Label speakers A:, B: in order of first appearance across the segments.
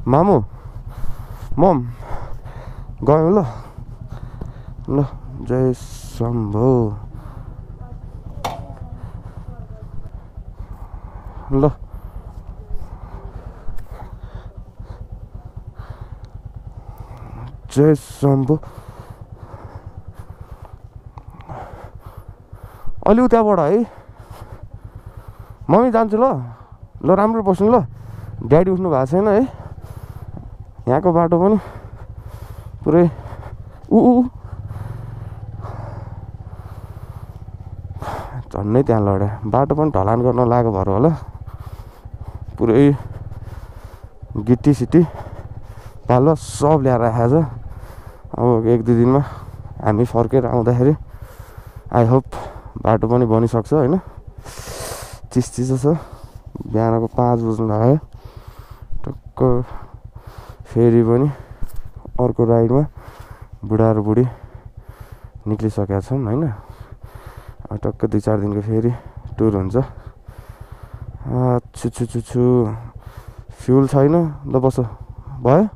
A: मामु मम गयौँ ल ल जय शम्भो ल जय शम्भो अलि उताबाट है मम्मी जान्छु ल ल राम्रो बस्नु ल ड्याडी उठ्नु भएको छैन है यहाँको बाटो पनि पुरै झन्नै त्यहाँ लड्यो बाटो पनि ढलान गर्न लागेको भएर होला पुरै गिट्टी सिटी बालुवा सब ल्याएर राखेको छ अब 1-2 दिनमा हामी फर्केर आउँदाखेरि आई होप बाटो पनि बनिसक्छ होइन चिसो छ बिहानको 5 बज्नु लाग्यो टक्क फेरि पनि अर्को राइडमा बुढा र बुढी निक्लिसकेका छौँ होइन टक्क 2-4 दिनको फेरि टुर हुन्छ छु फ्युल छैन ल बस भयो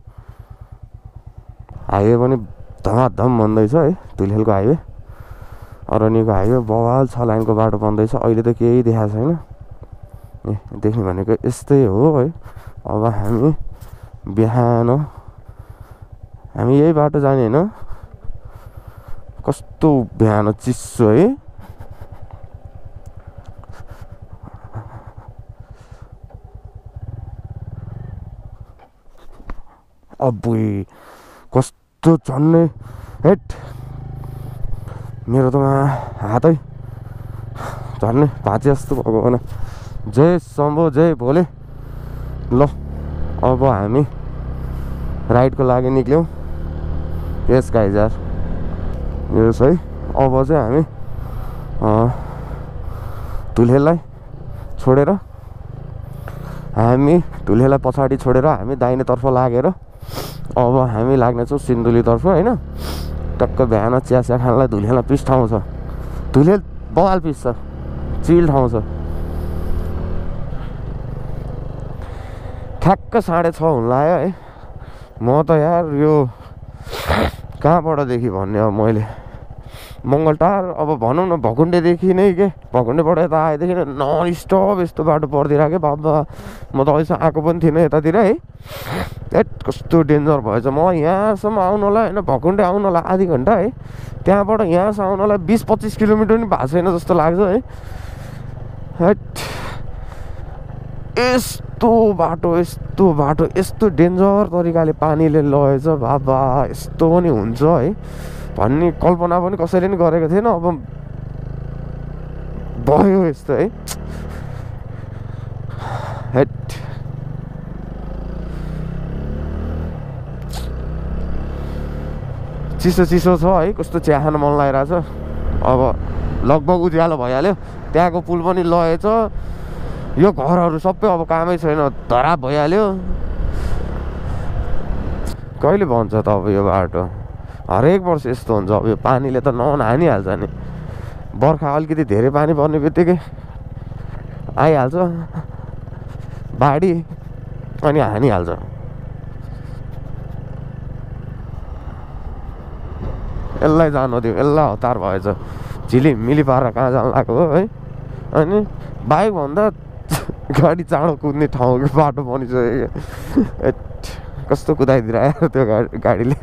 A: हाइवे पनि धमाधम बन्दैछ है धुलिखेलको हाइवे अरनिको हाइवे बवाल 6 लाइनको बाटो बन्दैछ अहिले त केही देखाएको छैन ए देख्ने भनेको यस्तै हो है अब हामी बिहान हामी यही बाटो जाने होइन कस्तो बिहान चिसो है अबुई कस्तो झन्नै हेट मेरो त हातै झन्नै भाँचे जस्तो भएको भन जय शम्भो जय भोले ल अब हामी राइडको लागि निक्ल्यौँ यस गाइज यार यस है अब चाहिँ हामी धुलेलाई छोडेर पछाडि छोडेर हामी दाहिनेतर्फ लागेर अब हामी लाग्नेछौँ सिन्धुलीतर्फ होइन टक्क बिहान चिया खानलाई धुलेला पिस ठाउँ छ धुलेल बवाल पिस छ चिल ठाउँ छ ठ्याक्क 6:30 हुन लाग्यो है म त यार यो कहाँबाटदेखि भन्ने अब मैले मङ्गलटार अब भनौँ न भकुण्डेदेखि नै के भकुण्डेबाट यता आएदेखि नन स्टप यस्तो बाटो पर्दिरहेको बाबा म त अहिलेसम्म आएको पनि थिइनँ यतातिर है कस्तो डेन्जर भएछ म यहाँसम्म आउनलाई होइन भकुण्डे आउनलाई आधी घन्टा है त्यहाँबाट यहाँसम्म आउनलाई 20-25 किलोमिटर पनि भएको छैन जस्तो लाग्छ है यस्तो बाटो यस्तो डेन्जर तरिकाले पानीले लगेछ बाबा यस्तो पनि हुन्छ है भन्ने कल्पना पनि कसैले पनि गरेको थिएन अब भयो यस्तो है चिसो छ है कस्तो चिया खान मन लागिरहेछ अब लगभग उज्यालो भइहाल्यो त्यहाँको पुल पनि लगेछ यो घरहरू सबै अब कामै छैन धराप भइहाल्यो कहिले बन्छ त अब यो बाटो हरेक वर्ष यस्तो हुन्छ अब यो पानीले त हानिहाल्छ नि बर्खा अलिकति धेरै पानी पर्ने बित्तिकै आइहाल्छ बाढी अनि हानिहाल्छ यसलाई जानु दियो यसलाई हतार भएछ झिलिमिली पारेर कहाँ जानु लाग्यो हो है अनि बाइकभन्दा गाडी चाँडो कुद्ने ठाउँको बाटो बनिसक्यो कस्तो कुदाइदिएर आयो त्यो गाडीले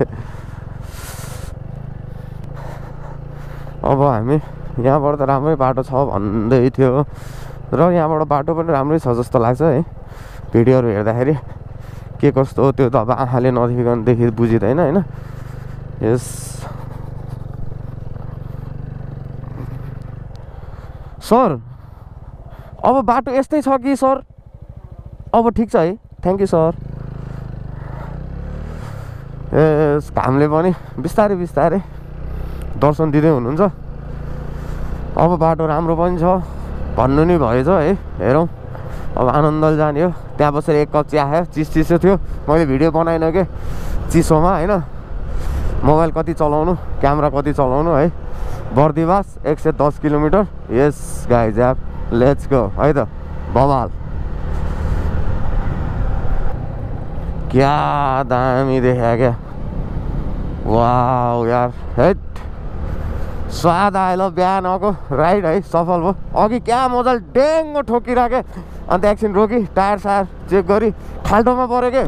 A: अब हामी यहाँबाट त राम्रै बाटो छ भन्दै थियो र यहाँबाट बाटो पनि राम्रै छ जस्तो लाग्छ है भिडियोहरू हेर्दाखेरि के कस्तो हो त्यो त अब आँखाले नदेखिकनदेखि बुझिँदैन होइन यस सर अब बाटो यस्तै छ कि सर अब ठिक छ है थ्याङ्क यू सर यस घामले पनि बिस्तारै दर्शन दिँदै हुनुहुन्छ अब बाटो राम्रो पनि छ भन्नु नि भएछ है हेरौँ अब आनन्दले जाने हो त्यहाँ बसेर 1 कप चिया खायो चिसो थियो मैले भिडियो बनाइनँ के चिसोमा होइन मोबाइल कति चलाउनु क्यामेरा कति चलाउनु है बर्दिवास 110 किलोमिटर यस गाइज यार लेट्स गो है त बवाल क्या दामी देखा क्या वाउ यार हेट स्वाद आयो ल बिहानको राइड है सफल भयो अघि क्या मजाले डेङ्गो ठोकिराखे अन्त एकछिन रोकी टायर सायर चेक गरी खाल्टोमा पऱ्यो के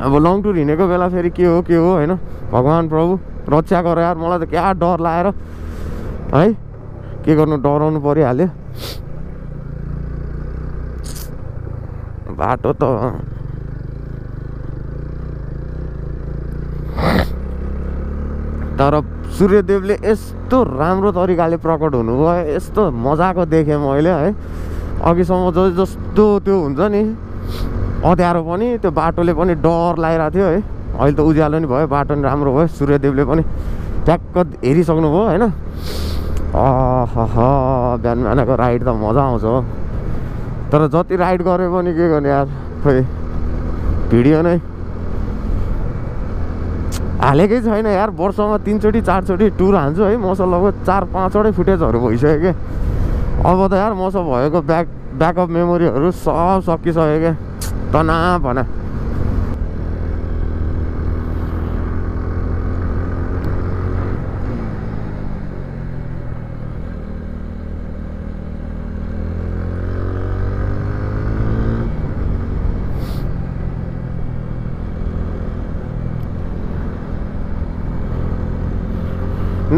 A: अब लङ टुर हिँडेको बेला फेरि के हो होइन भगवान् प्रभु रक्षा गर यार मलाई त क्या डर लागेर है के गर्नु डराउनु परिहाल्यो बाटो त तर सूर्यदेवले यस्तो राम्रो तरिकाले प्रकट हुनुभयो यस्तो मजाको देखेँ मैले है अघिसम्म जस्तो त्यो हुन्छ नि अँध्यारो पनि त्यो बाटोले पनि डर लागिरहेको थियो है अहिले त उज्यालो नि भयो बाटो नि राम्रो भयो सूर्यदेवले पनि ट्याक्क हेरिसक्नु भयो होइन बिहान बिहानको राइड त मजा आउँछ हो तर जति राइड गरे पनि के गर्ने यार खोइ भिडियो नै हालेकै छैन यार वर्षमा 3 चोटि 4 चोटि टुर हान्छु है मसँग लगभग 4-5 वटै फुटेजहरू भइसक्यो कि अब त यार मसँग भएको ब्याकअप मेमोरीहरू सब सकिसक्यो क्या तनाव भन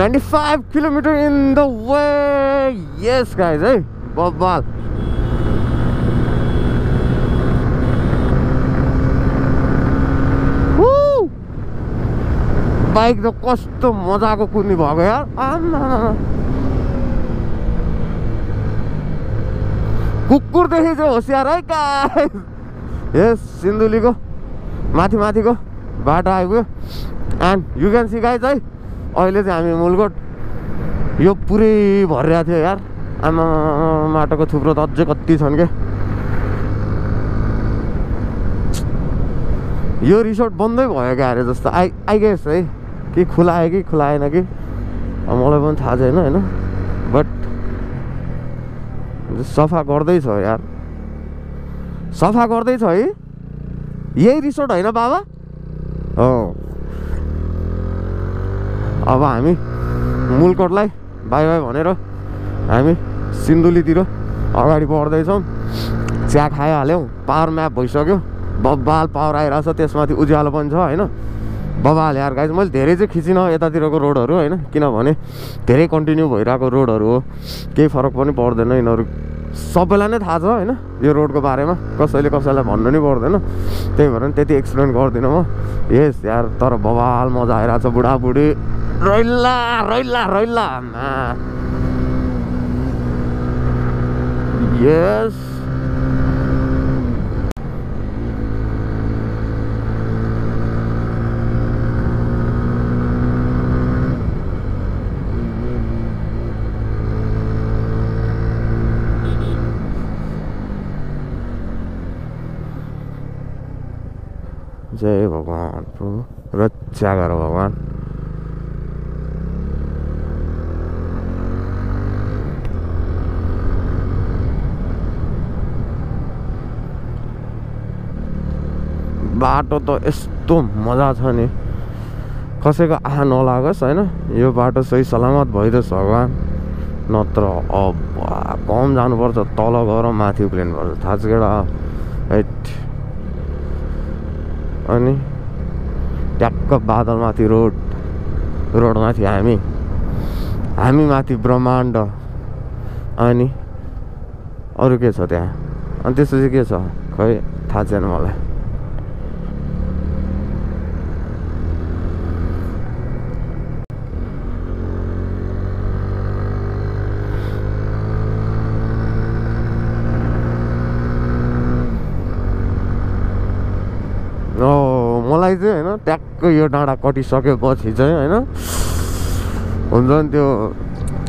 A: $95 kilometers in the way. Yes, guys. Hey, बब्बाल बाइक त कस्तो मजाको कुद्ने भएको यार कुकुरदेखि चाहिँ होसियार है गाइस यस सिन्धुलीको माथिको बाटो आइपुग्यो and you can see guys है अहिले चाहिँ हामी मुलकोट यो पुरै भरिरहेको थियो यार आमा माटोको थुप्रो त अझै कति छन् के यो रिसोर्ट बन्दै भयो क्या अरे जस्तो आई गेस है कि खुलायो कि खुलाएन कि मलाई पनि थाहा छैन होइन बट सफा गर्दैछ यार सफा गर्दैछ है यही रिसोर्ट होइन बाबा हो अब हामी मुलकोटलाई बाई बाई भनेर हामी सिन्धुलीतिर अगाडि बढ्दैछौँ चिया खाइहाल्यौँ पावर म्याप भइसक्यो बब्बाल पावर आइरहेछ त्यसमाथि उज्यालो पनि छ होइन बब्बाल यार गाइस मैले धेरै चाहिँ खिचिनँ यतातिरको रोडहरू होइन किनभने धेरै कन्टिन्यू भइरहेको रोडहरू हो केही फरक पनि पर्दैन यिनीहरू सबैलाई नै थाहा छ होइन यो रोडको बारेमा कसैले कसैलाई भन्नु नि पर्दैन त्यही भएर त्यति एक्सप्लेन गर्दिनँ म यस यार तर बब्बाल मजा आइरहेछ बुढाबुढी रैला रैला रैला यस जय भगवान प्रभु रक्षा गर भगवान बाटो त यस्तो मजा छ नि कसैको आँखा नलागोस् होइन यो बाटो सही सलामत भइदियोस् भगवान नत्र अब कम जानुपर्छ तल गएर माथि उक्लिनुपर्छ थाहा छ केटा हैट अनि ट्याक्क बादलमाथि रोडमाथि हामी माथि ब्रह्माण्ड अनि अरू के छ त्यहाँ अनि त्यसपछि के छ खै थाहा छैन मलाई मलाई चाहिँ होइन ट्याक्क यो डाँडा कटिसकेपछि चाहिँ होइन हुन्छ नि त्यो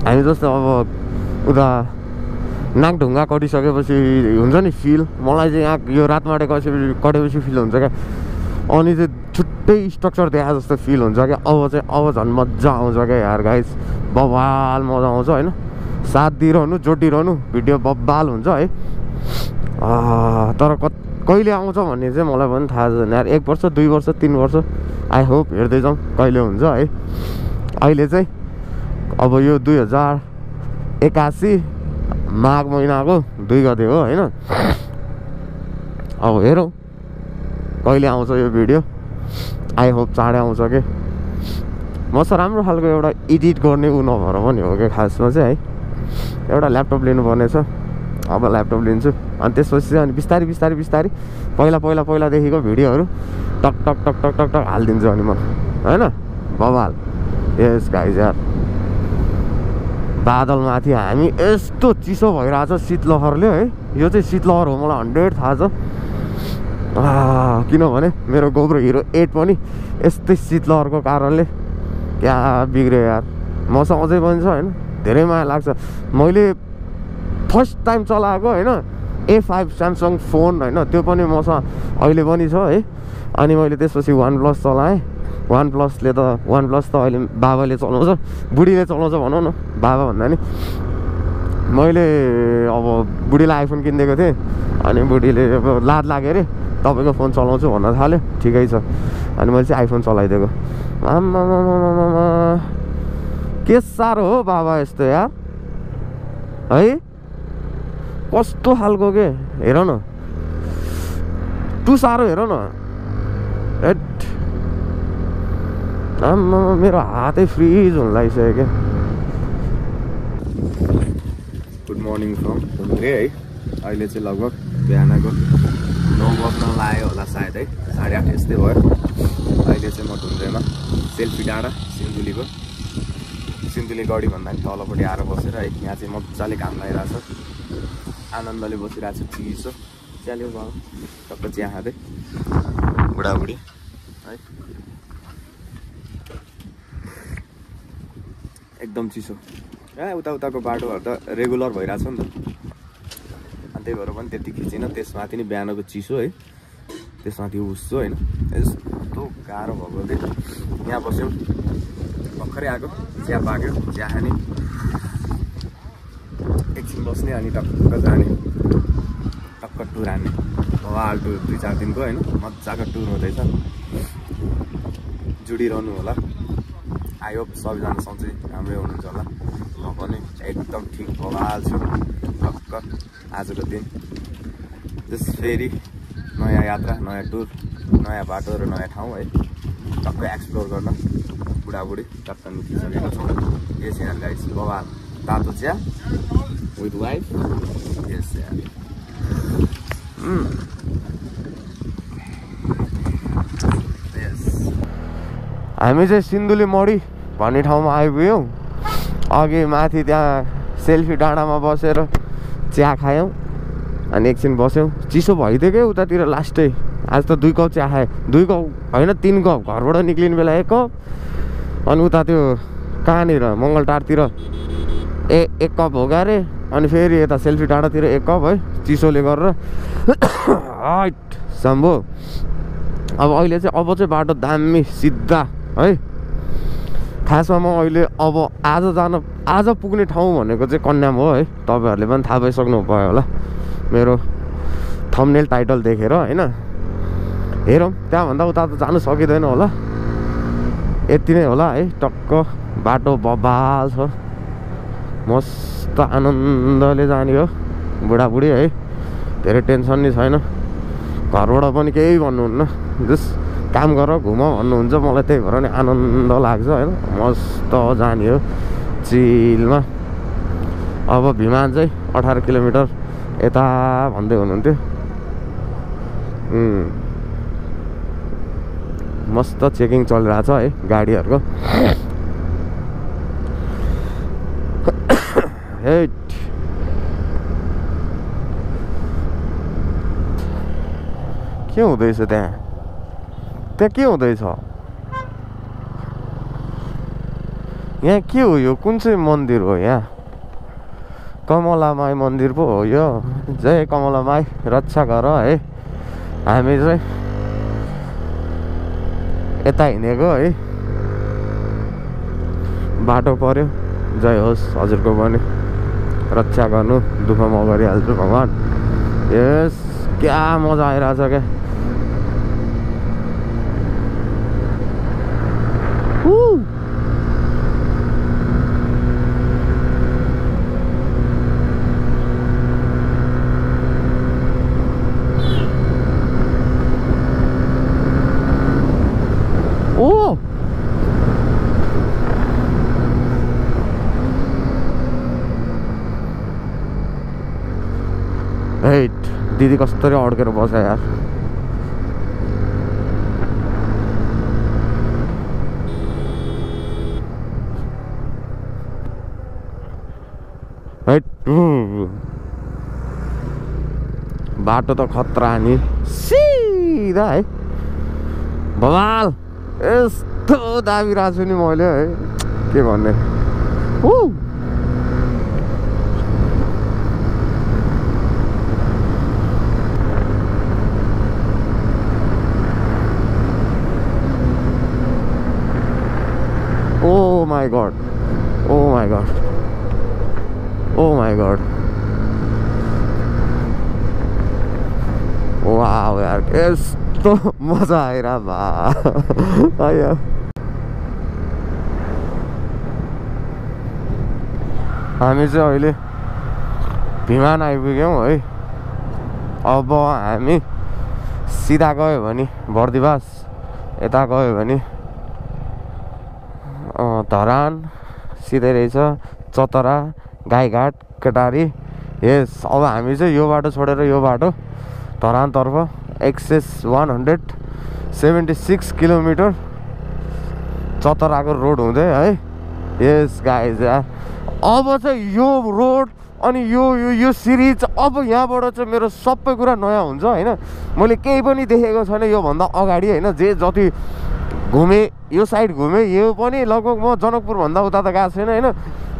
A: हामी जस्तो अब उता नागढुङ्गा कटिसकेपछि हुन्छ नि फिल मलाई चाहिँ यहाँ यो रातमाटे कटेपछि फिल हुन्छ क्या अनि चाहिँ छुट्टै स्ट्रक्चर देखा जस्तो फिल हुन्छ क्या अब झन् मजा आउँछ क्या यार गाइस बब्बाल मजा आउँछ होइन साथ दिइरहनु जोडिरहनु भिडियो बब्बाल हुन्छ है तर कहिले आउँछ भन्ने चाहिँ मलाई पनि थाहा छैन यार। 1 वर्ष 2 वर्ष 3 वर्ष आई होप हेर्दै जाउँ कहिले हुन्छ है। अहिले चाहिँ अब यो 2081 माघ महिनाको 2 गते हो होइन। अब हेरौँ कहिले आउँछ यो भिडियो। आई होप चाँडै आउँछ कि। म चाहिँ राम्रो खालको एउटा एडिट गर्ने ऊ नभएर पनि हो कि खासमा चाहिँ है। एउटा ल्यापटप लिनुपर्ने छ। अब ल्यापटप लिन्छु अनि त्यसपछि चाहिँ अनि बिस्तारै बिस्तारै बिस्तारै पहिलादेखिको भिडियोहरू टक टक टक टक टक टक हालिदिन्छु अनि म होइन। बवाल यस गाइज यार बादलमाथि हामी यस्तो चिसो भइरहेछ शीतलहरले है। यो चाहिँ शीतलहर हो मलाई 100 थाहा छ। किनभने मेरो गोप्रो हिरो 8 पनि यस्तै शीतलहरको कारणले क्या बिग्रियो यार। मसँग अझै पनि छ होइन। धेरै माया लाग्छ। मैले फर्स्ट टाइम चलाएको होइन A5 स्यामसङ फोन होइन। त्यो पनि मसँग अहिले पनि छ है। अनि मैले त्यसपछि OnePlus चलाएँ। OnePlusले त अहिले बाबाले चलाउँछ, बुढीले चलाउँछ भनौँ न। बाबा भन्दा नि मैले अब बुढीलाई आइफोन किनिदिएको थिएँ अनि बुढीले अब लाज लाग्यो अरे तपाईँको फोन चलाउँछु भन्न थाल्यो। ठिकै छ अनि मैले चाहिँ आइफोन चलाइदिएको। आम्मामामामामा के साह्रो हो बाबा यस्तो यार है। कस्तो खालको के हेर न टु साह्रो हेर न। आम्मा मेरो हातै फ्रिज हुन लागिसक्यो क्या। गुड मर्निङ फ्रम ढुङ्ग्रे है। अहिले चाहिँ लगभग बिहानको 9 बज्न लाग्यो होला सायद है। 8:30 यस्तै भयो। अहिले चाहिँ म ढुङ्ग्रेमा सेल्फी डाँडा सिन्धुली गढी भन्दा पनि तलपट्टि आएर बसेर है। यहाँ चाहिँ मजाले घाम लागिरहेको छ। आनन्दले बसिरहेको छु। चिसो च्याल्यो भयो टक्क चिया खाँदै बुढाबुढी है। एकदम चिसो उताको बाटोहरू त रेगुलर भइरहेछ नि त। अनि त्यही भएर पनि त्यति खिचिनँ। त्यसमाथि नि बिहानको चिसो है। त्यसमाथि उस्छु होइन। यस्तो गाह्रो भएको थियो। यहाँ बस्यौँ भर्खरै आएको चिया पाक्यो चिया खाने एकछिन बस्ने अनि टक्क जाने टक्क टुर हान्ने। भवाल टुर 2-4 दिनको होइन। मजाको टुर हुँदैछ। जुडिरहनु होला। आई होप सबैजना सधैँ राम्रै हुनुहुन्छ होला। म पनि एकदम ठिक भवाल छु टक्क। आजको दिन त्यस फेरि नयाँ यात्रा नयाँ टुर नयाँ बाटो र नयाँ ठाउँ है। टक्क एक्सप्लोर गर्न बुढाबुढी टक्क निस्किसकेको छौँ। यस यार गाइस बवाल तातो चिया विथ वाइफ। यस यार हामी चाहिँ सिन्धुली मडी भन्ने ठाउँमा आइपुग्यौँ। अघि माथि त्यहाँ सेल्फी डाँडामा बसेर चिया खायौँ अनि एकछिन बस्यौँ। चिसो भइदियो क्या उतातिर लास्टै। आज त 2 कप चिया खाएँ। 2 कप होइन 3 कप। घरबाट निक्लिने बेला 1 कप अनि उता त्यो कहाँनिर मङ्गलटारतिर 1 कप हो गरे अनि फेरि यता सेल्फी डाँडातिर 1 कप है। चिसोले गरेर हाइट सम्भो। अब अहिले चाहिँ बाटो दामी सिधा है। खासमा म अहिले अब आज पुग्ने ठाउँ भनेको चाहिँ कन्याम हो है। तपाईँहरूले पनि थाहा पाइसक्नु भयो होला मेरो थम्बनेल टाइटल देखेर होइन। हेरौँ त्यहाँभन्दा उता त जानु सकिँदैन होला। यति नै होला है। टक्क बाटो बबाल छ। मस्त आनन्दले जाने हो बुढाबुढी है। धेरै टेन्सन नि छैन। घरबाट पनि केही भन्नुहुन्न। जस्ट काम गर घुम भन्नुहुन्छ। मलाई त्यही भएर नि आनन्द लाग्छ होइन। मस्त जाने हो चिलमा। अब विमान चाहिँ 18 किलोमिटर यता भन्दै हुनुहुन्थ्यो। मस्त चेकिङ चलिरहेछ है गाडीहरूको। हेट के हुँदैछ त्यहाँ के हुँदैछ यहाँ? के हो यो? कुन चाहिँ मन्दिर हो यहाँ? कमलामाई मन्दिर पो हो यो। जय कमलामाई रक्षा गर है। हामी चाहिँ यता हिँडेको है। बाटो पर्यो। जय होस् हजुरको पनि रक्षा गर्नु। दुःख म गरिहाल्छु भगवान्। यस क्या मजा आइरहेछ क्या ओ हेट दिदी कसरी अड्केर बस्यो यार हेट बाटो त खतरा नि सिधा है बवाल यस्तो दाबिरहेको छु नि मैले है के भन्ने Oh my god. Oh my god. Oh my god. Wow यार यस्तो मजा आइरा बा आयो हामी चाहिँ अहिले भिमान आइपुग्यौँ है अब हामी सिधा गयो भने बर्दिवास यता गयो भने धरान सिधै रहेछ चतरा गाईघाट कटारी यस अब हामी चाहिँ यो बाटो छोडेर यो बाटो धरानतर्फ एक्सेस 176 किलोमिटर चतराको रोड हुँदै है यस गाइज यार अब चाहिँ यो रोड अनि यो सिरिज अब यहाँबाट चाहिँ मेरो सबै कुरा नयाँ हुन्छ होइन मैले केही पनि देखेको छैन योभन्दा अगाडि होइन जे जति घुमेँ यो साइड घुमेँ यो पनि लगभग म जनकपुरभन्दा उता त गएको छैन होइन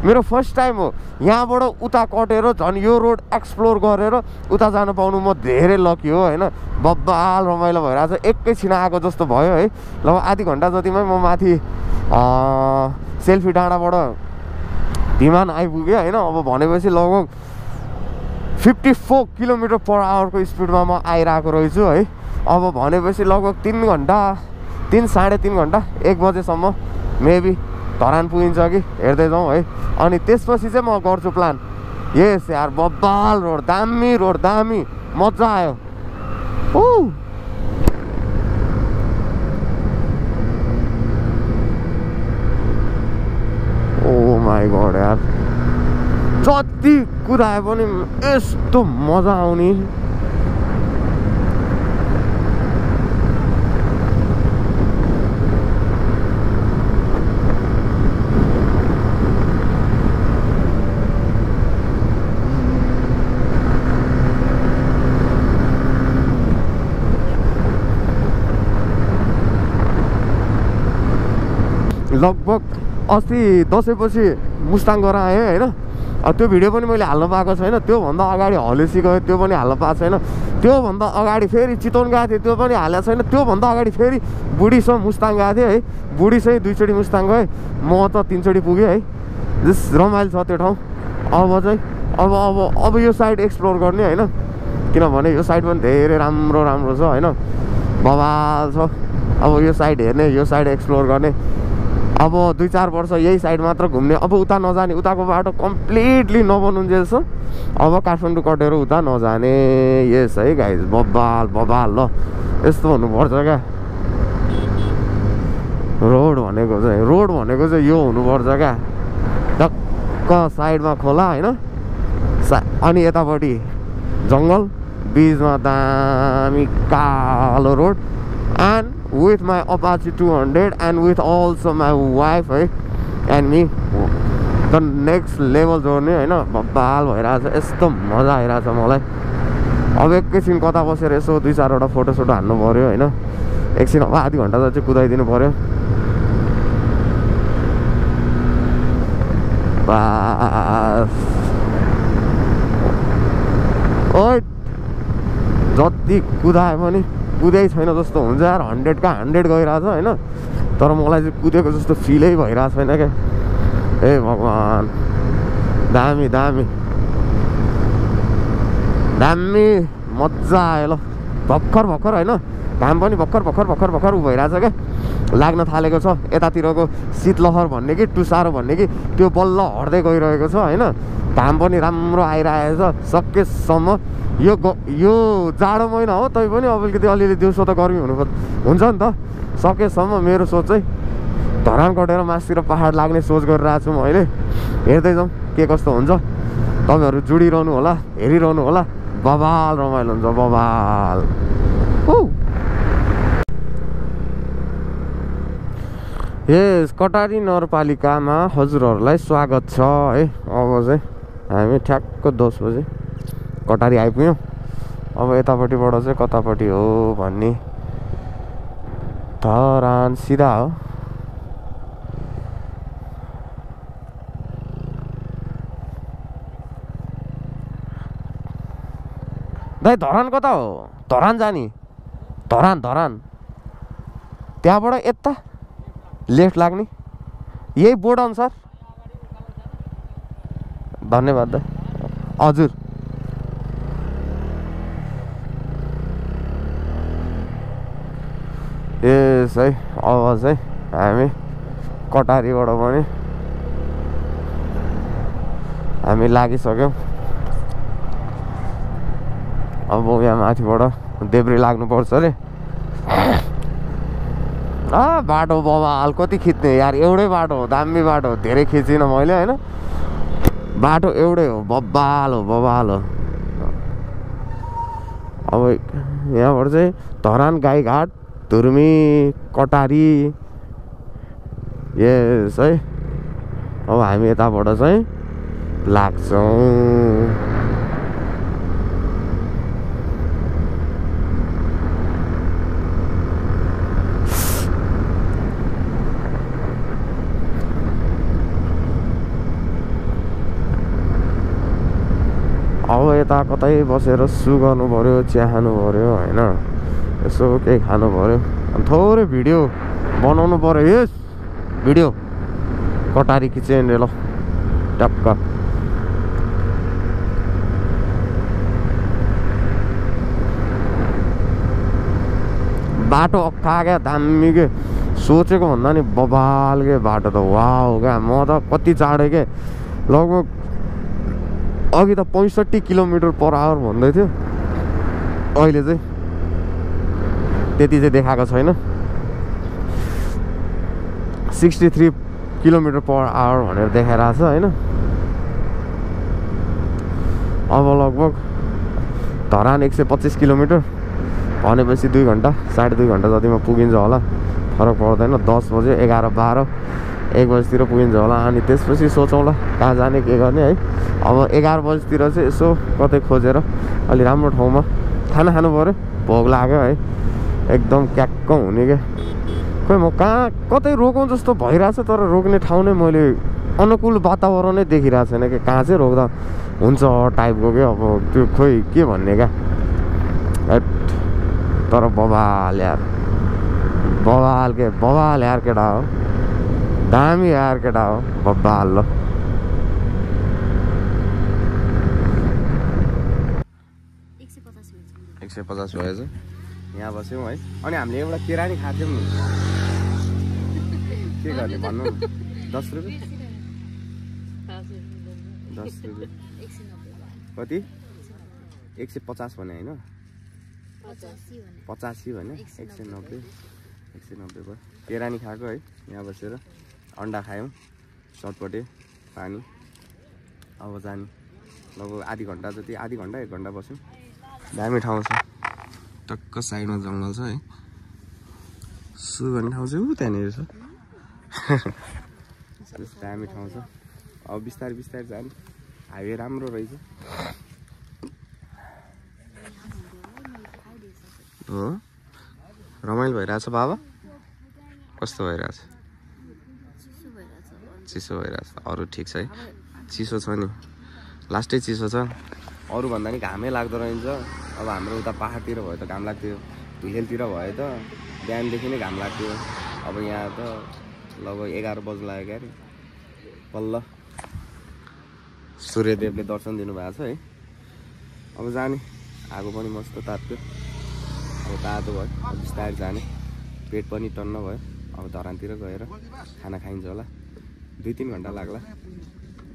A: मेरो फर्स्ट टाइम हो यहाँबाट उता कटेर झन् यो रोड एक्सप्लोर गरेर उता जानु पाउनु म धेरै लकी हो होइन बब्बाल रमाइलो भइरहेको छ एकैछिन आएको जस्तो भयो है लगभग आधी घन्टा जतिमै म माथि सेल्फी डाँडाबाट भिमान आइपुग्यो होइन अब भनेपछि लगभग 54 किलोमिटर पर आवरको स्पिडमा म आइरहेको रहेछु है अब भनेपछि लगभग 3 घन्टा 3-3.5 घन्टा 1 बजेसम्म मेबी धरान पुगिन्छ कि हेर्दै जाउँ है अनि त्यसपछि चाहिँ म गर्छु प्लान यस यार बब्बाल रोड दामी मजा आयो ओ माई गॉड यार जति कुदाए पनि यस्तो मजा आउने लगभग अस्ति दसैँपछि मुस्ताङ गएर आएँ होइन त्यो भिडियो पनि मैले हाल्न पाएको छैन त्योभन्दा अगाडि हलेसी गयो त्यो पनि हाल्न पाएको छैन त्योभन्दा अगाडि फेरि चितवन गएको थिएँ त्यो पनि हालेको छैन त्योभन्दा अगाडि फेरि बुढीसम्म मुस्ताङ गएको थिएँ है बुढी चाहिँ 2 चोटि मुस्ताङ गएँ म त 3 चोटि पुगेँ है जस रमाइलो छ त्यो ठाउँ अब चाहिँ अब यो साइड एक्सप्लोर गर्ने होइन किनभने यो साइड पनि धेरै राम्रो छ होइन बवाल छ अब यो साइड हेर्ने यो साइड एक्सप्लोर गर्ने अब 2-4 वर्ष यही साइड मात्र घुम्ने अब उता नजाने उताको बाटो कम्प्लिटली नबनुन्जेल छ अब काठमाडौँ कटेर उता नजाने यस है गाइज बब्बाल ल यस्तो हुनुपर्छ क्या रोड भनेको चाहिँ यो हुनुपर्छ क्या टक्क साइडमा खोला होइन अनि यतापट्टि जङ्गल बिचमा दामी कालो road and with my Apache 200 and with also my wife and me the next level journey होइन बब्बाल भइरहेछ यस्तो मजा आइरहेछ मलाई अब एकैछिन कता बसेर यसो 2-4 वटा फोटोसोटो हान्नु पर्यो होइन एकछिन अब आधी घन्टा चाहिँ कुदाइदिनु पर्यो ओइ जति कुदाए पनि कुदै छैन जस्तो हुन्छ यार 100 का 100 गइरहेछ होइन तर मलाई चाहिँ कुदेको जस्तो फिलै भइरहेको छैन क्या हे भगवान् दामी मजा आयो ल भर्खर भर्खर होइन घाम पनि भर्खर भर्खर भर्खर भर्खर उ भइरहेछ क्या लाग्न थालेको छ यतातिरको शीतलहर भन्ने कि टुसारो भन्ने कि त्यो बल्ल हट्दै गइरहेको छ होइन घाम पनि राम्रो आइरहेको छ सकेसम्म यो जाडो महिना हो तै पनि अब अलिकति अलिअलि दिउँसो त गर्मी हुन्छ नि त सकेसम्म मेरो सोच चाहिँ धरान कटेर मासतिर पहाड लाग्ने सोच गरिरहेको छु म अहिले हेर्दै जाउँ के कस्तो हुन्छ तपाईँहरू जुडिरहनु होला हेरिरहनु होला बबाल रमाइलो हुन्छ बबाल यस कटारी नगरपालिकामा हजुरहरूलाई स्वागत छ है अब चाहिँ हामी ठ्याक्क 10 बजे कटारी आइपुग्यौँ अब यतापट्टिबाट चाहिँ कतापट्टि हो भन्ने धरान सिधा हो दाइ धरान कता हो धरान जाने धरान त्यहाँबाट यता लेफ्ट लाग्ने यही बोर्ड अनुसार धन्यवाद दाइ हजुर यस है अब चाहिँ हामी कटारीबाट पनि हामी लागिसक्यौँ अब यहाँ माथिबाट देब्रे लाग्नुपर्छ अरे बाटो बबाल कति खिच्ने यार एउटै बाटो हो दामी बाटो हो धेरै खिचिनँ मैले होइन बाटो एउटै हो बबाल हो अब यहाँबाट चाहिँ धरान गाईघाट धुर्मी कटारी यस है अब हामी यताबाट चाहिँ लाग्छौँ अब यता कतै बसेर सु गर्नु पऱ्यो चिया खानु पऱ्यो होइन यसो केही खानु पऱ्यो अनि थोरै भिडियो बनाउनु पऱ्यो यस भिडियो कटारी खिचेँ नि ल टक्क बाटो अक्का क्या दामी के सोचेको भन्दा नि बबाल के बाटो त वाउ क्या म त कति चाँडै के लगभग अघि त 65 km/h भन्दै थियो अहिले चाहिँ त्यति चाहिँ देखाएको छैन 63 km/h भनेर देखाइरहेको छ होइन अब लगभग धरान 125 km भनेपछि 2 घन्टा 2.5 घन्टा जतिमा पुगिन्छ होला फरक पर्दैन 10 बजे 11, 12, 1 बजीतिर पुगिन्छ होला अनि त्यसपछि सोचौँला कहाँ जाने के गर्ने है अब 11 बजीतिर चाहिँ यसो कतै खोजेर अलि राम्रो ठाउँमा खाना खानु पऱ्यो भोक लाग्यो है एकदम क्याक्क हुने क्या खोइ म कहाँ कतै रोकौँ जस्तो भइरहेछ तर रोक्ने ठाउँ नै मैले अनुकूल वातावरणै देखिरहेको छैन कि कहाँ चाहिँ रोक्दा हुन्छ टाइपको क्या अब त्यो खोइ के भन्ने क्या तर बबाल यार केटा हो दामी यार केटा हो बबाल ल 150 भएछ यहाँ बस्यौँ है अनि हामीले एउटा केरानी खाँथ्यौँ नि के गर्ने भन्नु 10 रुपियाँ 10 रुपियाँ कति 150 भने होइन 85 भने 190 भयो केरानी खाएको है यहाँ बसेर अन्डा खायौँ चटपटे पानी अब जाने लगभग आधी घन्टा जति 1 घन्टा बस्यौँ दामी ठाउँ छ टक्क साइडमा जङ्गल छ है सु गर्ने ठाउँ चाहिँ ऊ त्यहाँनिर छ दामी ठाउँ छ अब बिस्तारै जाने हाइवे राम्रो रहेछ हो रमाइलो भइरहेछ बाबा कस्तो भइरहेछ चिसो भइरहेछ अरू ठिक छ है चिसो छ नि लास्टै चिसो छ अरू भन्दा नि घामै लाग्दो रहेछ अब हाम्रो उता पहाडतिर भयो त घाम लाग्थ्यो धुलेलतिर भयो त बिहानदेखि नै घाम लाग्थ्यो अब यहाँ त लगभग 11 बजी लाग्यो क्या अरे बल्ल सूर्यदेवले दर्शन दिनुभएको छ है अब जाने आगो पनि मस्त तात्यो अब तातो भयो अब बिस्तारै जाने पेट पनि टन्न भयो अब धरानतिर गएर खाना खाइन्छ होला 2-3 घण्टा लाग्ला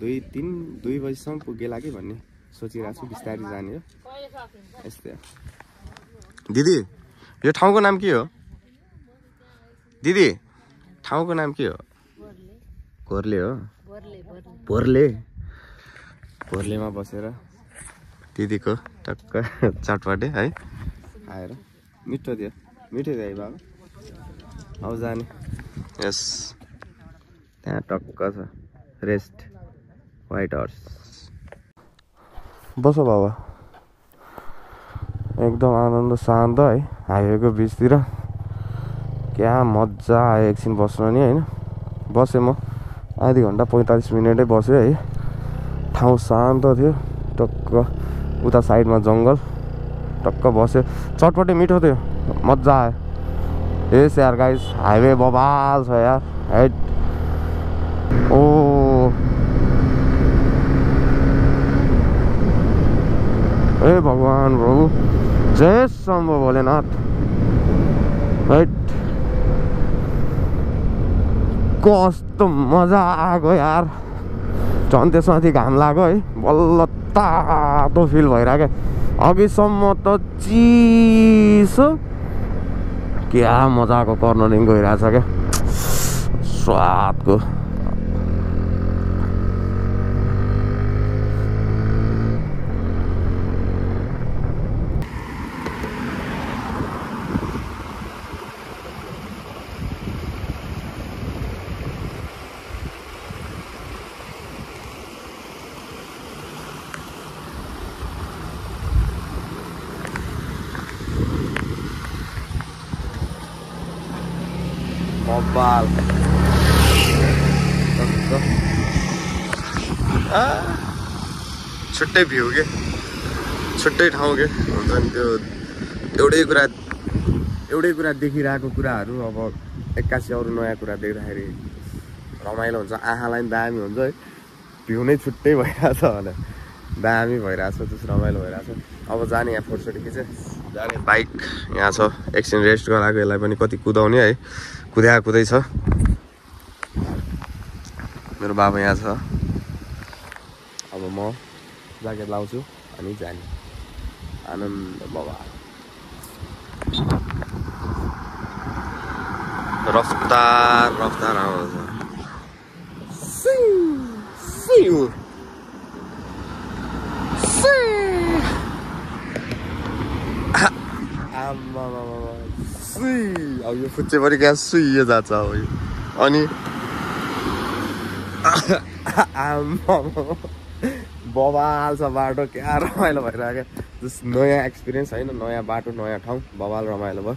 A: 2 बजीसम्म पुगेला कि भन्ने सोचिरहेको छु बिस्तारै जाने हो यस्तै दिदी यो ठाउँको नाम के हो दिदी ठाउँको नाम के हो घोर्ले हो भोर्लेमा बसेर दिदीको टक्क चटपटे है आएर मिठो थियो है बाबा अब जाने यस त्यहाँ टक्क छ रेस्ट व्हाइट हर्स बस बाबा एकदम आनन्द शान्त है हाइवेको बिचतिर क्या मजा आयो एकछिन बस्न नि हैन बसेँ म आधी घण्टा 45 मिनटै बस्यो है ठाउँ शान्त थियो टक्क उता साइडमा जङ्गल टक्क बस्यो चटपटे मिठो थियो मजा आयो यस यार गाइस हाइवे बबाल छ यार हाइट ओ हे भगवान प्रभु जय शम्भो भोलेनाथ हाइट कस्तो मजा आएको यार झन् त्यसमाथि घाम लाग्यो है बल्ल तातो फिल भइरहेको अघिसम्म त चिसो क्या मजाको कर्नरिङ गइरहेछ क्या स्वादको बबाल छुट्टै भ्यू के छुट्टै ठाउँ के हुन्छ नि त्यो एउटै कुरा देखिरहेको कुराहरू अब 81 अरू नयाँ कुरा देख्दाखेरि रमाइलो हुन्छ आँखालाई पनि दामी हुन्छ है भ्यू नै छुट्टै भइरहेछ भने दामी भइरहेछ त्यस रमाइलो भइरहेछ अब जाने यहाँ फोटोसोटो खिचेँ जाने बाइक यहाँ छ एकछिन रेस्ट गराएको यसलाई पनि कति कुदाउने है कुदै छ मेरो बाबा यहाँ छ अब म ज्याकेट लाउँछु अनि जाने आनन्द बाबा रफ्तार आउँछ अब यो फुच्चेभरि क्या सुइयो जान्छ अब यो अनि बबाल छ बाटो क्या रमाइलो भइरहेको जस्ट नयाँ एक्सपिरियन्स होइन नयाँ बाटो नयाँ ठाउँ बबाल रमाइलो भयो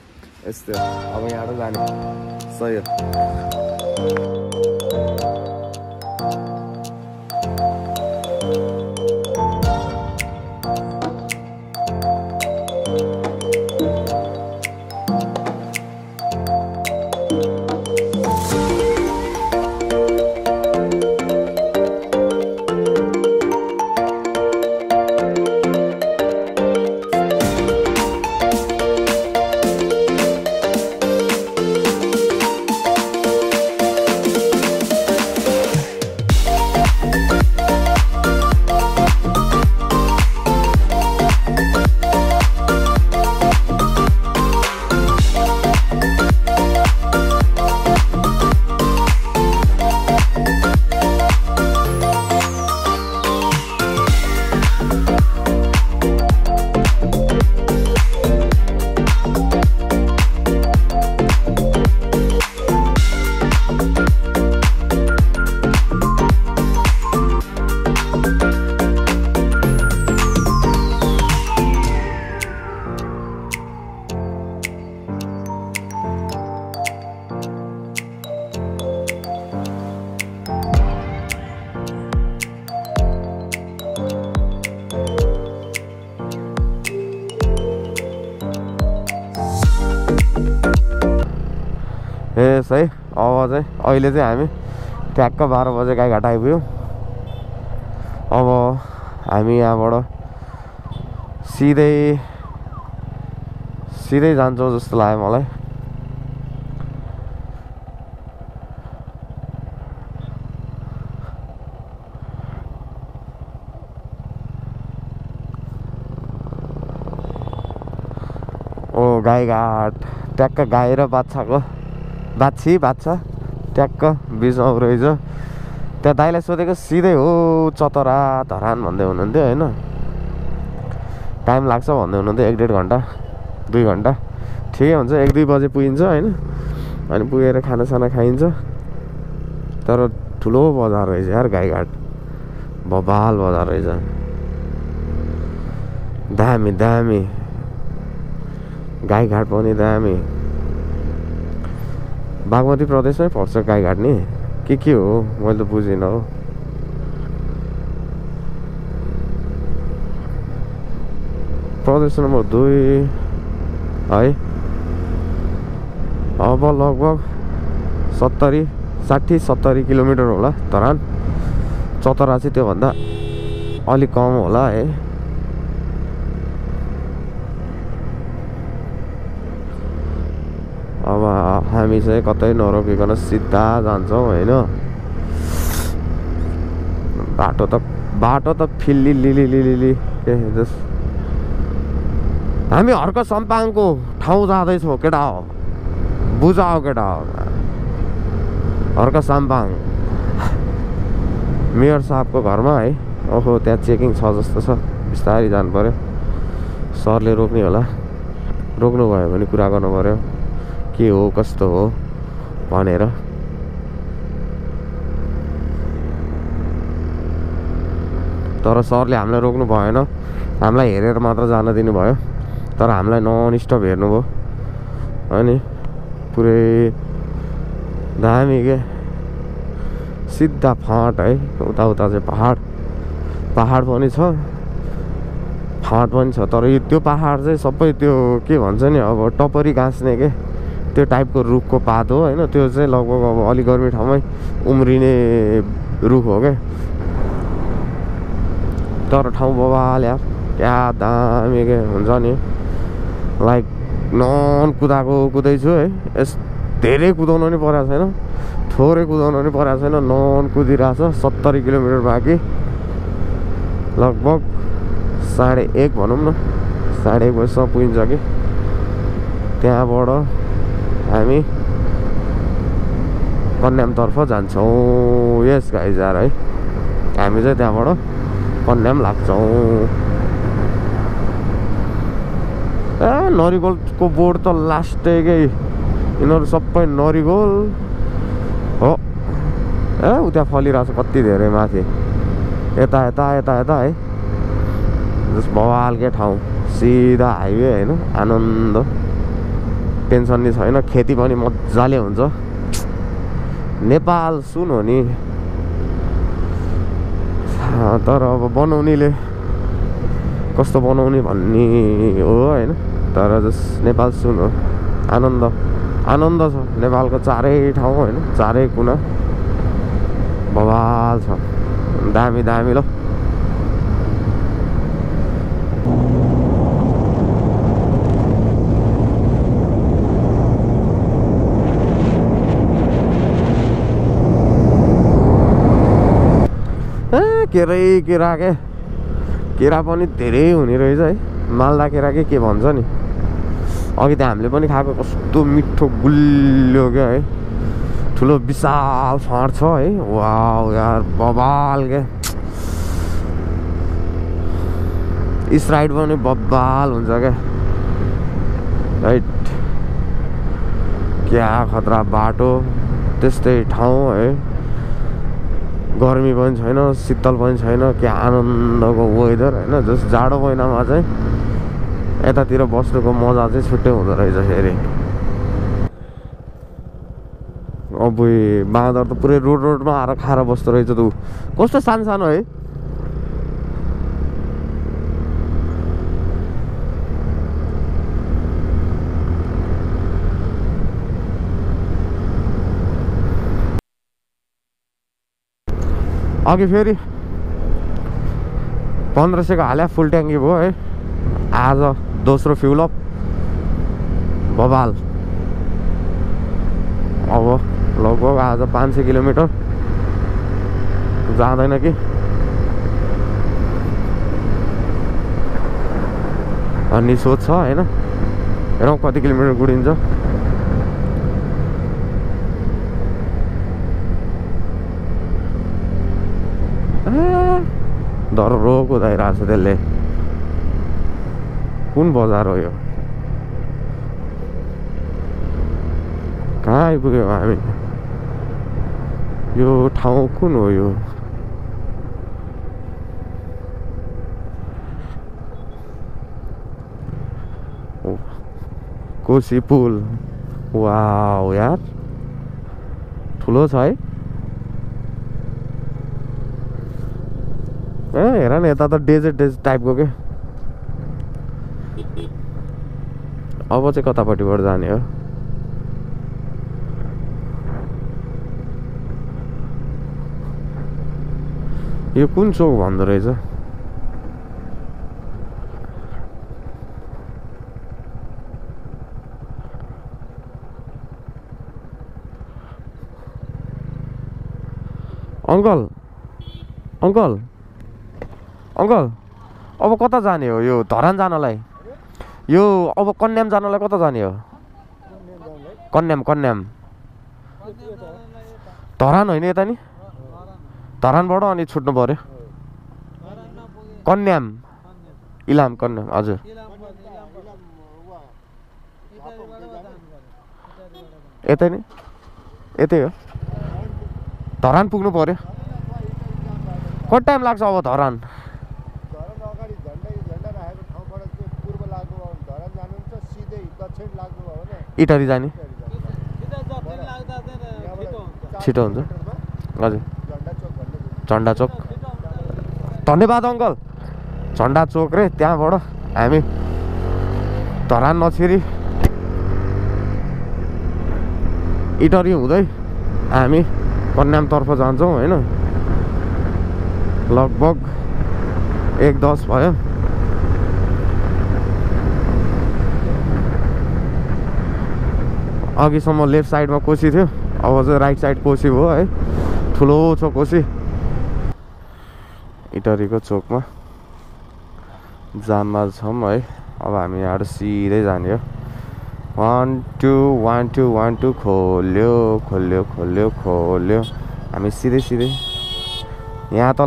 A: यस्तो अब यहाँबाट जाने सही हो यस है अब चाहिँ अहिले चाहिँ हामी ट्याक्क 12 बजे गाईघाट आइपुग्यौँ अब हामी यहाँबाट सिधै सिधै जान्छौँ जस्तो लाग्यो मलाई। ओ गाईघाट ट्याक्क गाई र बाछा ट्याक्क बिचमा रहेछ। त्यहाँ दाइलाई सोधेको सिधै हो चतरा धरान भन्दै हुनुहुन्थ्यो होइन। टाइम लाग्छ भन्दै हुनुहुन्थ्यो 1-1.5 घन्टा 2 घन्टा। ठिकै हुन्छ 1-2 बजे पुगिन्छ होइन। अनि पुगेर खानासाना खाइन्छ। तर ठुलो बजार रहेछ यार गाईघाट, बबाल बजार रहेछ, दामी दामी। गाईघाट पनि दामी। बागमती प्रदेशमै पर्छ गाईघाट नि के हो मैले त बुझिनँ हो। प्रदेश नम्बर 2 है। अब लगभग 60-70 किलोमिटर होला धरान। चतरा चाहिँ त्योभन्दा अलिक कम होला है। अब हामी चाहिँ कतै नरोकिकन सिधा जान्छौँ होइन। बाटो त फिल्ली के जस हामी हर्क सम्पाङको ठाउँ जाँदैछौँ केटा हो, बुझाओ केटा हो। हर्क सम्पाङ मेयर साहबको घरमा है। ओहो त्यहाँ चेकिङ छ जस्तो छ, बिस्तारै जानु पर्यो। सरले रोक्ने होला, रोक्नु भयो भने कुरा गर्नु पर्यो के हो कस्तो हो भनेर। तर सरले हामीलाई रोक्नु भएन, हामीलाई हेरेर मात्र जान दिनुभयो। तर हामीलाई नन स्टप हेर्नुभयो अनि पुरै दामी के सिधा फाँट है। उता चाहिँ पहाड पनि छ, फाँट पनि छ। तर त्यो पहाड चाहिँ सबै त्यो के भन्छ नि अब टपरी गाँच्ने के त्यो टाइपको रुखको पात हो होइन। त्यो चाहिँ लगभग अब अलि गर्मी ठाउँमै उम्रिने रुख हो क्या। तर ठाउँ बबाल यार, क्या दामी के हुन्छ नि। लाइक नन कुदाइछु है। धेरै कुदाउनु पनि परेको छैन, थोरै कुदाउनु पनि परेको छैन। नन कुदिरहेछ। 70 किलोमिटर बाँकी, लगभग 1:30 भनौँ न, 1:30 बजीसम्म पुगिन्छ कि। त्यहाँबाट हामी कन्यामतर्फ जान्छौँ। यस गाइजार है, हामी चाहिँ त्यहाँबाट कन्याम लाग्छौँ। नरिवलको बोर्ड त लास्टैकै, यिनीहरू सबै नरिवल हो। उता फलिरहेछ कति धेरै माथि, यता है। जस बवालकै ठाउँ, सिधा हाइवे होइन। आनन्द, टेन्सन नि छैन। खेती पनि मजाले हुन्छ। नेपाल सुन हो नि। तर अब बनाउनेले कस्तो बनाउने भन्ने हो होइन। तर जस नेपाल सुन हो। आनन्द छ नेपालको चारै ठाउँ होइन, चारै कुना बवाल छ, दामी ल। केरा पनि धेरै हुने रहेछ है। मालदा केरा के भन्छ नि। अघि त हामीले पनि खाएको, कस्तो मिठो गुलियो क्या है। ठुलो विशाल फाँट छ है। वाउ यार बबाल क्या। इस राइड पनि बबाल हुन्छ क्या राइट। क्या खतरा बाटो, त्यस्तै ठाउँ है। गर्मी पनि छैन, शीतल पनि छैन। क्या आनन्दको वेदर होइन। जस जाडो महिनामा चाहिँ यतातिर बस्नुको मजा चाहिँ छुट्टै हुँदो रहेछ फेरि। अब बाँदर त पुरै रोडमा आएर खाएर बस्दो रहेछ त। कस्तो सानो है। अघि फेरि 1500 को हाल्या, फुल ट्याङ्की भयो है। आज दोस्रो फ्युल अप बबाल। अब लगभग आज 500 किलोमिटर जाँदैन कि भन्ने सोच छ होइन। हेरौँ कति किलोमिटर गुडिन्छ। दरो कुदाइरहेको छ त्यसले। कुन बजार हो यो? कहाँ आइपुग्यौँ हामी? यो ठाउँ कुन हो यो? कोसी पुल। वाउ यार ठुलो छ है। ए हेर न यता त डेजर्ट टाइपको के। अब चाहिँ कतापट्टिबाट जाने हो? यो कुन चोक भन्दो रहेछ? अङ्कल अङ्कल अङ्कल अब कता जाने हो? यो धरान जानलाई, यो अब कन्याम जानलाई कता जाने हो? कन्याम कन्याम धरान होइन यता नि? धरानबाट अनि छुट्नु पर्यो कन्याम। इलाम कन्याम हजुर। यतै नि? यतै हो। धरान पुग्नु पर्यो। कति टाइम लाग्छ अब धरान? इटरी जाने छिटो हुन्छ हजुर। झन्डा चोक। धन्यवाद अङ्कल। झन्डा चोक रे त्यहाँबाट हामी धरान नछिरी इटरी हुँदै हामी कन्यामतर्फ जान्छौँ होइन। लगभग 1:10 भयो। अघिसम्म लेफ्ट साइडमा कोसी थियो, अब चाहिँ राइट साइड कोसी भयो है। ठुलो छ कोसी। इटरीको चोकमा जाममा छौँ है। अब हामी यहाँबाट सिधै जाने हो। 1 2 1 2 1 2 खोल्यो खोल्यो खोल्यो खोल्यो। हामी सिधै सिधै। यहाँ त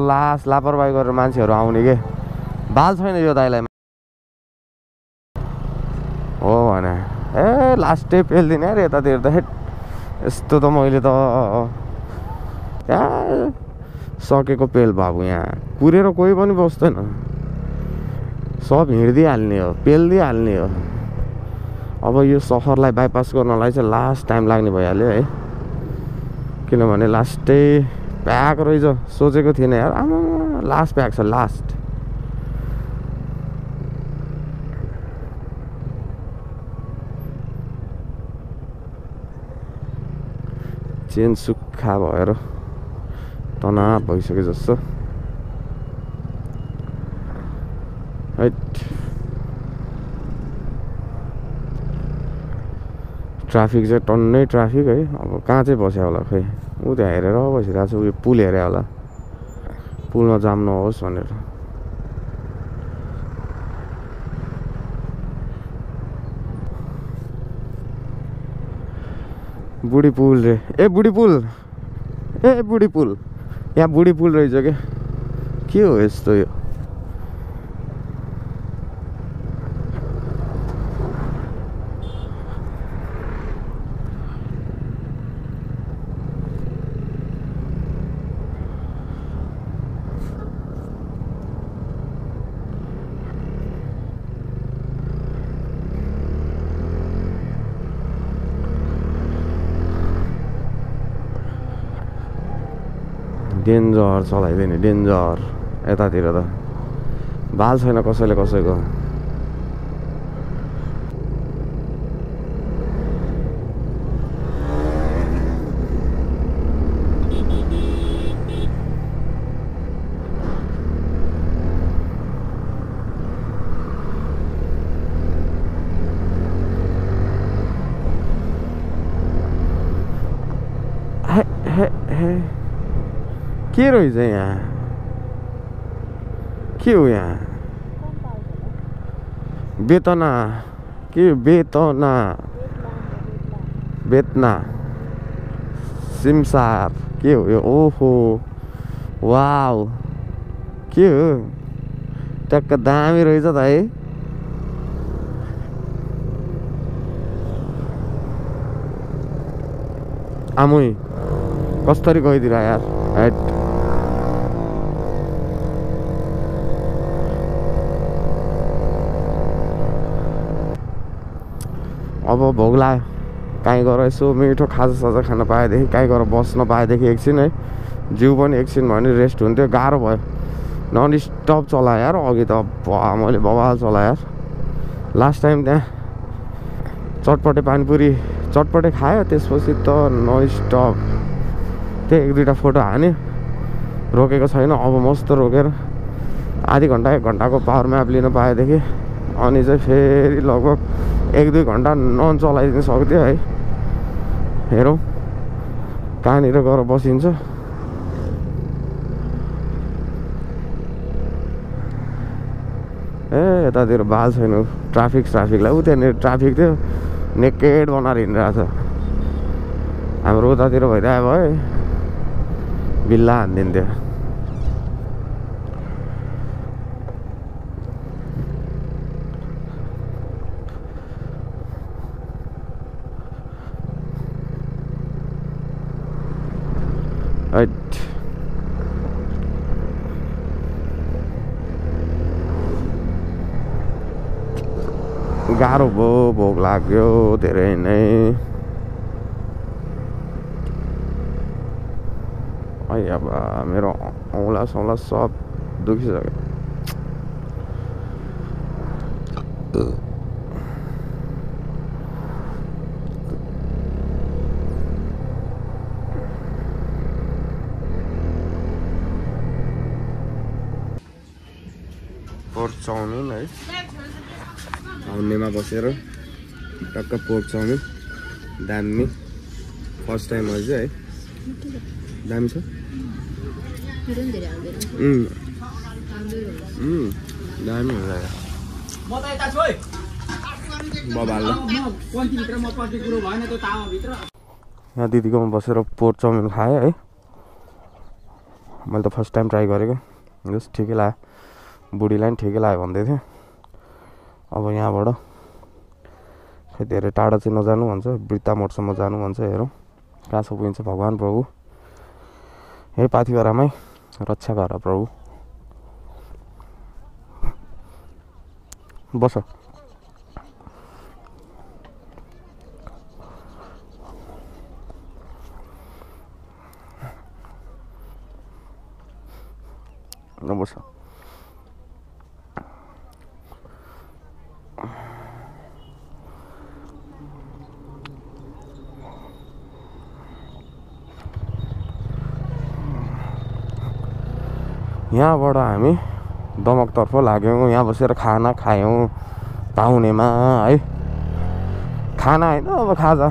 A: लापरवाही गरेर मान्छेहरू आउने के। बाल छैन यो दाइलाई हो भने ए लास्टै पेल्दिने अरे यतातिर त। हेट यस्तो त मैले त सकेको पेल बाबु। यहाँ कुरेर कोही पनि बस्दैन, सब हिँडिदिइहाल्ने हो, पेलिदिइहाल्ने हो। अब यो सहरलाई बाइपास गर्नलाई चाहिँ लास्ट टाइम लाग्ने भइहाल्यो है। किनभने लास्टै प्याक रहेछ। सोचेको थिएन यार, आमा लास्ट प्याक छ लास्ट। चेन सुक्खा भएर तनाव भइसक्यो जस्तो। ट्राफिक चाहिँ टन्नै ट्राफिक है। अब कहाँ चाहिँ बस्यो होला खै। ऊ त्यहाँ हेरेर बसिरहेको छ। उयो पुल हेरे होला, पुलमा जाम नहोस् भनेर। बुढी पुल रे। ए बुढी पुल, ए बुढी पुल। यहाँ बुढी पुल रहेछ क्या। के हो यस्तो? यो डेन्जर चलाइदिने, डेन्जर। यतातिर त बाल छैन कसैले कसैको। हे हे के रहेछ यहाँ? के हो यहाँ? बेतना के बेतना बेतना सिमसार के हो यो? ओहो वाउ के हो? टक्क दामी रहेछ त है। आमुई कसरी गइदिरा यार हेट। अब भोक लाग्यो, कहीँ गएर यसो मिठो खाजासाजा खान पाएदेखि, कहीँ गएर बस्न पाएदेखि एकछिन है जिउ पनि एकछिन भयो भने रेस्ट हुन्थ्यो। गाह्रो भयो, नन स्टप चलायो यार अघि त मैले बवाल चलायो यार। लास्ट टाइम त्यहाँ चटपटे पानीपुरी चटपटे खायो, त्यसपछि त नन स्टप त्यही एक दुईवटा फोटो हान्यो, रोकेको छैन। अब मस्त रोकेर आधी घन्टा 1 घन्टाको पावर म्याप लिन पाएदेखि अनि चाहिँ फेरि लगभग 1-2 घन्टा नन चलाइदिन सक्थ्यो है। हेरौँ कहाँनिर गएर बसिन्छ। ए यतातिर बाल छैन, ट्राफिकलाई उ त्यहाँनिर ट्राफिक थियो, नेकेड बनाएर हिँडिरहेको छ। हाम्रो उतातिर भइरहेको भए बिल्ला हानिदिन्थ्यो। गाह्रो भयो, भोक लाग्यो धेरै नै। अब मेरो औँला सौला सब दुखिसक्यो। पोर्क चाउमिन है, आउनेमा बसेर टक्क पोर्क चाउमिन दामी। फर्स्ट टाइम अझ है, दामी छ। दामी हुन्छ यहाँ दिदीकोमा बसेर पोर्क चाउमिन खाएँ है। मैले त फर्स्ट टाइम ट्राई गरेको, जस्ट ठिकै लाग्यो, बुढीलाई पनि ठिकै लाग्यो भन्दै थियो। अब यहाँबाट खै धेरै टाढा चाहिँ नजानु भन्छ, वृत्तामोडसम्म जानु भन्छ। हेरौँ कहाँसम्म पुगिन्छ। भगवान् प्रभु हे पाथिभरामै रक्षा गर प्रभु। बस बस। यहाँबाट हामी दमकतर्फ लाग्यौँ। यहाँ बसेर खाना खायौँ पाहुनेमा है। खाना होइन अब खाजा।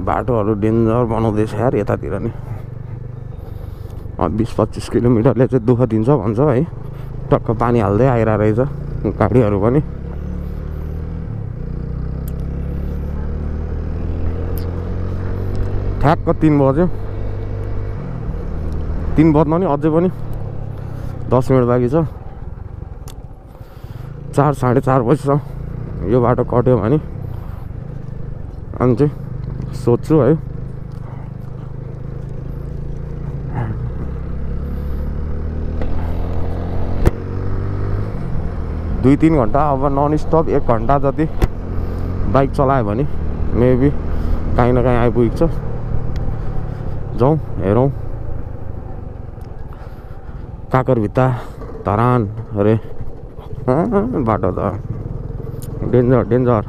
A: बाटोहरू डेन्जर बनाउँदैछ यार यतातिर नि। 20-25 किलोमिटरले चाहिँ दुःख दिन्छ भन्छ है। टक्क पानी हाल्दै आइरहेको रहेछ गाडीहरू पनि। ठ्याक्क 3 बज्यो। 3 बज्न नि अझै पनि 10 मिनट बाँकी छ। 4 साढे 4 बजीसम्म यो बाटो कट्यो भने अनि चाहिँ सोच्छु है। दुई 3 घन्टा अब नन स्टप 1 घन्टा जति बाइक चलायो भने मेबी कहीँ न कहीँ आइपुग्छ। जाउँ हेरौँ काकरभित्ता धरान अरे बाटो त डेन्जर डेन्जर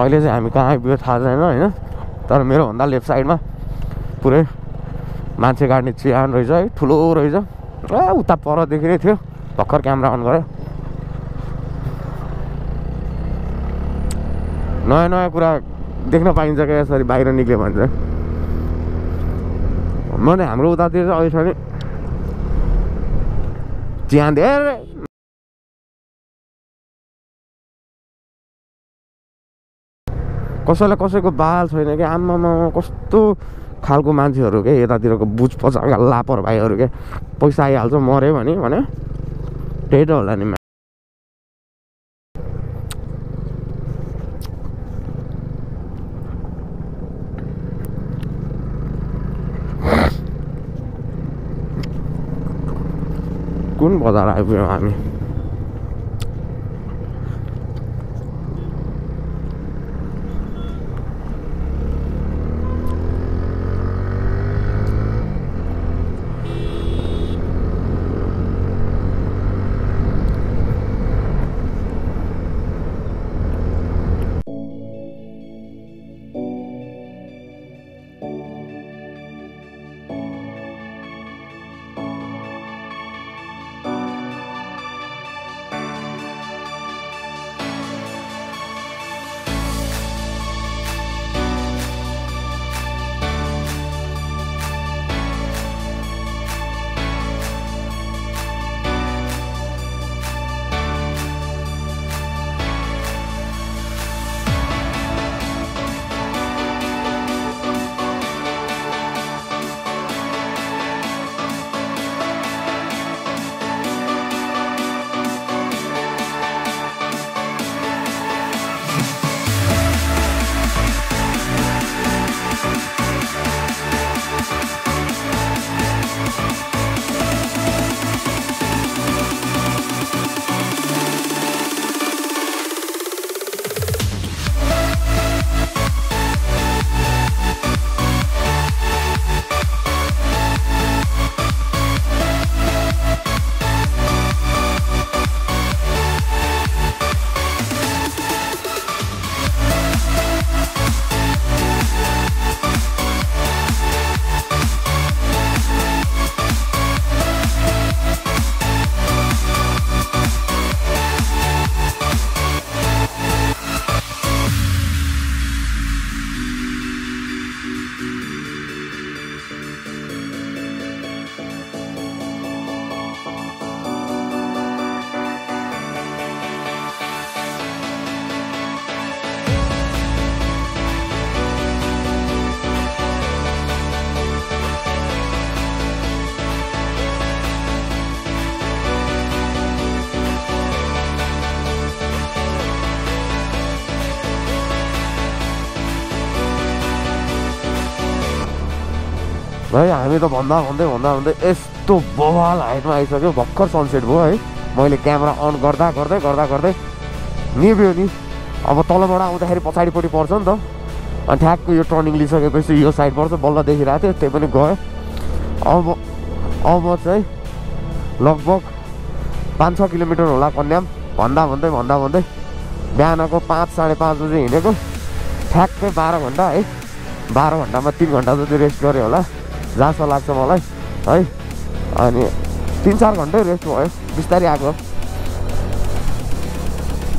A: अहिले चाहिँ हामी कहाँ आइपुग्यो थाहा छैन होइन तर मेरो भन्दा लेफ्ट साइडमा पुरै मान्छे गाड्ने चिहान रहेछ है ठुलो रहेछ उता परदेखि नै थियो भर्खर क्यामेरा अन गऱ्यो नयाँ नयाँ कुरा देख्न पाइन्छ क्या यसरी बाहिर निक्ल्यो भने चाहिँ मैले हाम्रो उतातिर चाहिँ अहिले चिहान धेरै कसैलाई कसैको बाल छैन क्या आमामा कस्तो खालको मान्छेहरू क्या यतातिरको बुझ पचाएका लापरवाहीहरू क्या पैसा आइहाल्छ मऱ्यो भने त्यही त होला नि कुन बजार आइपुग्यौँ हामी भाइ हामी त भन्दै यस्तो बवाल हाइटमा आइसक्यो भर्खर सनसेट भयो है मैले क्यामेरा अन गर्दा निभ्यो नि अब तलबाट आउँदाखेरि पछाडिपट्टि पर्छ नि त अनि ठ्याक्क यो टर्निङ लिइसकेपछि यो साइड पर्छ बल्ल देखिरहेको थियो त्यही पनि गयो अब चाहिँ लगभग 5-6 किलोमिटर होला कन्याम भन्दा बिहानको 5-5:30 बजे हिँडेको ठ्याक्कै 12 घन्टा है 12 घन्टामा 3 घन्टा जति रेस्ट गरेँ होला जस्तो लाग्छ मलाई है अनि 3-4 घन्टै रेस्ट भयो बिस्तारै आएको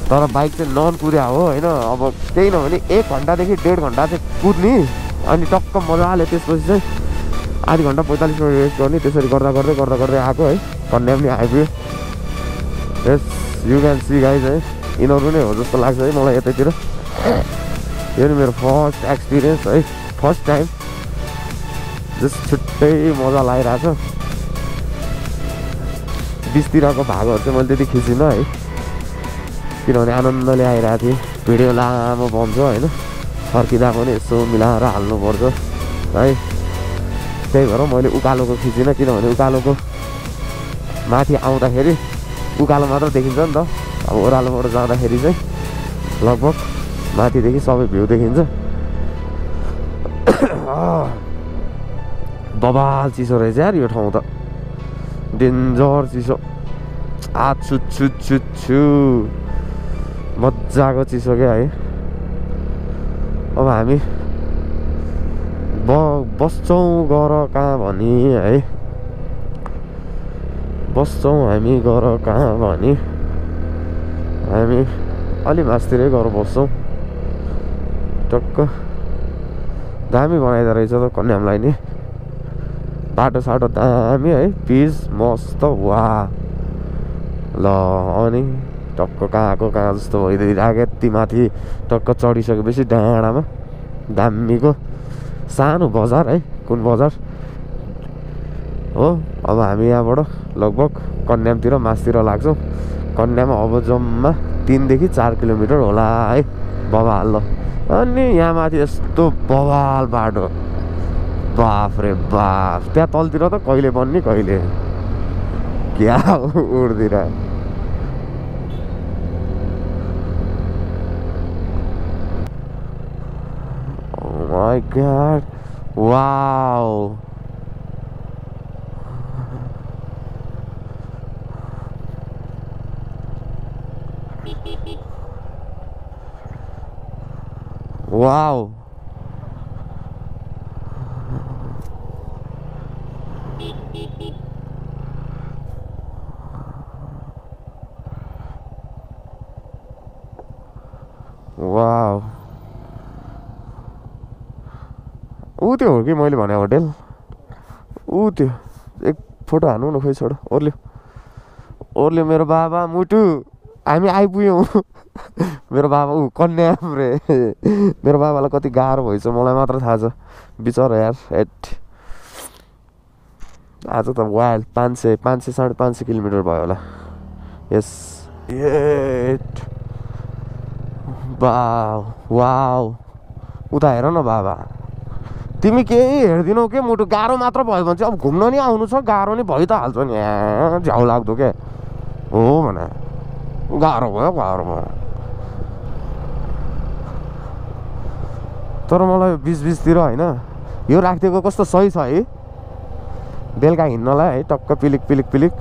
A: तर बाइक चाहिँ नन कुद्या हो होइन अब त्यही नभने 1 घन्टादेखि 1.5 घन्टा चाहिँ कुद्ने अनि टक्क मजाले त्यसपछि चाहिँ आधी घन्टा 45 मिनट रेस्ट गर्ने त्यसरी गर्दै आएको है कन्याम नि आइपुग्यो yes you can see guys है यिनीहरू नै हो जस्तो लाग्छ है मलाई यतैतिर यो नि मेरो फर्स्ट एक्सपिरियन्स है फर्स्ट टाइम जस्ट छुट्टै मजा लागिरहेको छ बिचतिरको भागहरू चाहिँ मैले त्यति खिचिनँ है किनभने आनन्दले आइरहेको थिएँ भिडियो लामो बन्छ होइन फर्किँदा पनि यसो मिलाएर हाल्नुपर्छ है त्यही भएर मैले उकालोको खिचिनँ किनभने उकालोको माथि आउँदाखेरि उकालो मात्र देखिन्छ नि त अब ओह्रालोबाट जाँदाखेरि चाहिँ लगभग माथिदेखि सबै भ्यू देखिन्छ बबाल चिसो रहेछ यार यो ठाउँ त डेन्जर चिसो छु छु छु छु मजाको चिसो क्या है अब हामी बस्छौँ गर कहाँ भनी है बस्छौँ हामी गर कहाँ भनी हामी अलि मासतिरै गएर बस्छौँ टक्क दामी बनाइदो रहेछ त कन्यामलाई नि बाटो साटो दामी है पिच मस्त वा ल अनि टक्क कहाँको कहाँ जस्तो भइदिइराख्यो यति माथि टक्क चढिसकेपछि डाँडामा दामीको सानो बजार है कुन बजार हो अब हामी यहाँबाट लगभग कन्यामतिर मासतिर लाग्छौँ कन्यामा अब जम्मा 3 देखि 4 किलोमिटर होला है बबाल ल अनि यहाँ माथि यस्तो बबाल बाटो बाफ रे बाफ त्यहाँ तलतिर त कहिले बन्ने कहिले क्या उड्दिएर My God, wow. Wow. Wow. ऊ त्यो हो कि मैले भने होटेल ऊ त्यो एक फोटो हान्नु न खोइ छोड ओर्ल्यो मेरो बाबा मुटु हामी आइपुग्यौँ मेरो बाबा ऊ कन्याम रे मेरो बाबालाई कति गाह्रो भएछ मलाई मात्र थाहा छ बिचरा यार एट आज त वाइल्ड 500 550 किलोमिटर भयो होला यस एट वाउ वाउ उता हेर न बाबा तिमी केही हेर्दिनौ के मुटु गाह्रो मात्र भयो भने चाहिँ अब घुम्न नि आउनु छ गाह्रो नि भइ त हाल्छ नि झ्याउ लाग्दो के हो भने गाह्रो भयो तर मलाई बिचतिर होइन यो राखिदिएको कस्तो सही छ है बेलुका हिँड्नलाई है टक्क पिलिक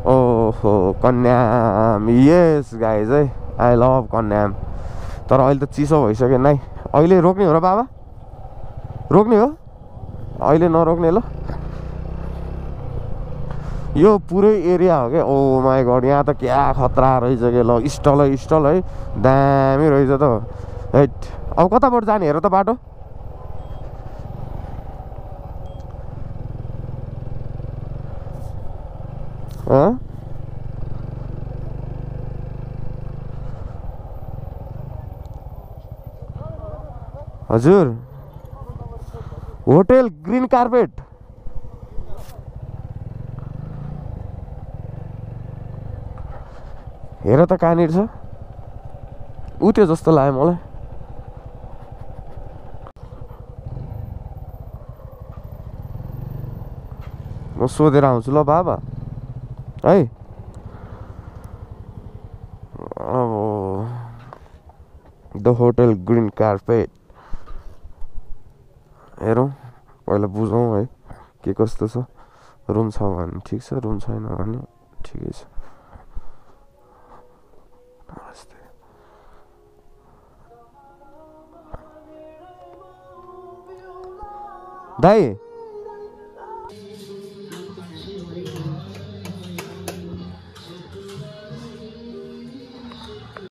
A: ओहो कन्याम यस गाइज है आई लभ कन्याम तर अहिले त चिसो भइसक्यो नै अहिले रोक्ने हो र बाबा रोक्ने हो अहिले नरोक्ने ल यो पुरै एरिया हो क्या ओ माई गड यहाँ त क्या खतरा रहेछ क्या ल स्टल है दामी रहेछ त हैट अब कताबाट जाने हेर त बाटो हजुर होटेल ग्रीन कार्पेट हेर त कहाँनिर छ ऊ त्यो जस्तो लाग्यो मलाई म सोधेर आउँछु ल बाबा है अब द होटेल ग्रीन कार्पेट हेरौँ पहिला बुझौँ है के कस्तो छ रुम छ भने ठिक छ रुम छैन भने ठिकै छ दाइ